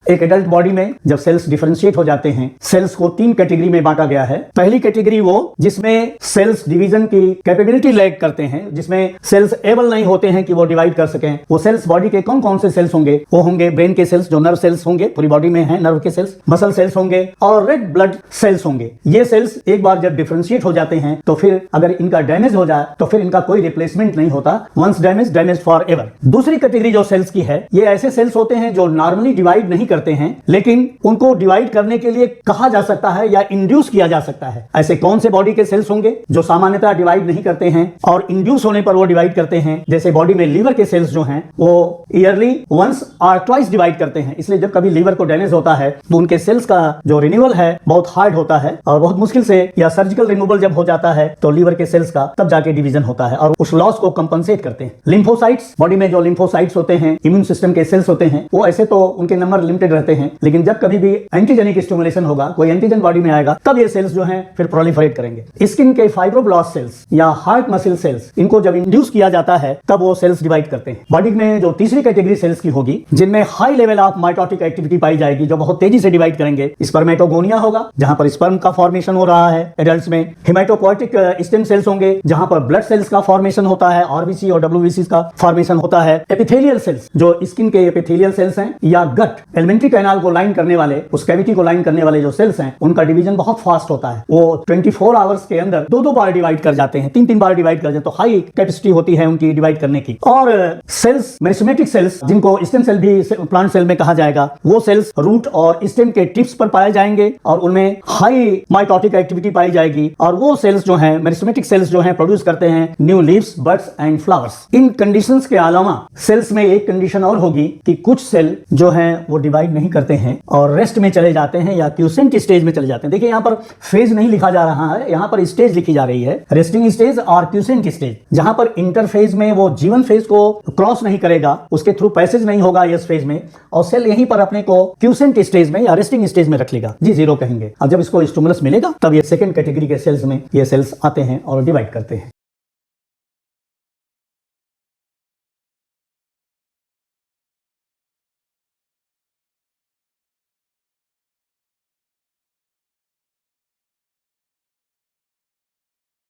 एक adult body में जब सेल्स डिफरेंशिएट हो जाते हैं, सेल्स को 3 कैटेगरी में बांटा गया है। पहली कैटेगरी वो जिसमें सेल्स डिवीजन की कैपेबिलिटी लैक करते हैं, जिसमें सेल्स एबल नहीं होते हैं कि वो डिवाइड कर सकें। वो सेल्स बॉडी के कौन कौन से सेल्स होंगे? वो होंगे ब्रेन के सेल्स, जो नर्व सेल्स होंगे, पूरी बॉडी में है नर्व के सेल्स, मसल सेल्स होंगे और रेड ब्लड सेल्स होंगे। ये सेल्स एक बार जब डिफरेंशिएट हो जाते हैं तो फिर अगर इनका डैमेज हो जाए तो फिर इनका कोई रिप्लेसमेंट नहीं होता। Once damage, damage for ever. दूसरी कैटेगरी जो सेल्स की है, ये ऐसे सेल्स होते हैं जो नॉर्मली डिवाइड नहीं करते हैं, लेकिन उनको डिवाइड करने के लिए कहा जा सकता है या इंड्यूस किया जा सकता है। ऐसे कौन से बॉडी के सेल्स होंगे जो सामान्यतः डिवाइड नहीं करते हैं और इंड्यूस होने पर वो डिवाइड करते हैं? जैसे बॉडी में लीवर के सेल्स जो हैं वो ईयरली वंस और ट्वाइस डिवाइड करते हैं। इसलिए जब कभी लीवर को डैमेज होता है तो उनके सेल्स का जो रिन्यूअल है बहुत हार्ड होता है और बहुत मुश्किल से, या सर्जिकल रिमूवल जब हो जाता है तो लीवर के सेल्स का तब जाके डिवीजन होता है और उस लॉस को कंपनसेट करते हैं। लिम्फोसाइट्स, बॉडी में जो लिम्फोसाइट्स होते हैं, इम्यून सिस्टम के सेल्स होते हैं, वो ऐसे तो उनके नंबर लिमिटेड रहते हैं, लेकिन जब कभी भी एंटीजेनिक स्टिमुलेशन होगा, कोई एंटीजन बॉडी में आएगा, तब ये सेल्स जो हैं फिर प्रोलिफरेट करेंगे। स्किन के फाइब्रोब्लास्ट सेल्स या हार्ट मसल सेल्स, इनको जब इंड्यूस किया जाता है तब वो सेल्स डिवाइड करते हैं। बॉडी में जो तीसरी कैटेगरी सेल्स की होगी, जिनमें high level of mitotic activity पाई जाएगी, जो बहुत तेजी से डिवाइड करेंगे। स्पर्मेटोगोनिया होगा, जहां पर स्पर्म का फॉर्मेशन हो रहा है एडल्ट्स में। हेमाटोपोएटिक स्टेम सेल्स होंगे, जहां पर ब्लड सेल्स का फॉर्मेशन होता है, आरबीसी और डब्ल्यूबीसी का फॉर्मेशन होता है। एपिथेलियल सेल्स, जो स्किन के एपिथेलियल सेल्स हैं, या गट एलिमेंट्री कैनाल को लाइन करने वाले, उस कैविटी को लाइन करने वाले जो सेल्स हैं, उनका डिवीजन बहुत फास्ट होता है। वो 24 आवर्स के अंदर 2-2 बार डिवाइड कर जाते हैं, 3-3 बार डिवाइड कर जाते हैं, तो हाई कैपेसिटी होती है उनकी डिवाइड करने की। और सेल्स, मेरिस्टेमेटिक सेल्स, जिनको स्टेम सेल भी प्लांट सेल में कहा जाएगा, वो सेल्स रूट और स्टेम के टिप्स पर पाए जाएंगे और उनमें हाई माइटोटिक एक्टिविटी पाई जाएगी। और वो सेल्स जो हैं, मेरिस्टेमेटिक सेल्स जो हैं, प्रोड्यूस करते हैं new leaves, buds and flowers. In conditions के अलावा सेल्स में एक कंडीशन और होगी कि कुछ सेल जो हैं वो डिवाइड नहीं करते हैं और रेस्ट में चले जाते हैं या क्यूसेंट स्टेज में चले जाते हैं। देखिए यहाँ पर फेज नहीं लिखा जा रहा है, यहाँ पर स्टेज लिखी जा रही है, रेस्टिंग स्टेज और क्यूसेंट स्टेज। जहां पर इंटरफेज में वो जीवन फेज को क्रॉस नहीं करेगा, उसके थ्रू पैसेज नहीं होगा इस फेज में, और सेल यहीं पर अपने को क्यूसेंट स्टेज में या रेस्टिंग स्टेज में रख लेगा, जी 0 कहेंगे। अब जब इसको स्टिमुलस मिलेगा तब ये सेकंड कैटेगरी के सेल्स में ये सेल्स आते हैं और डिवाइड करते हैं।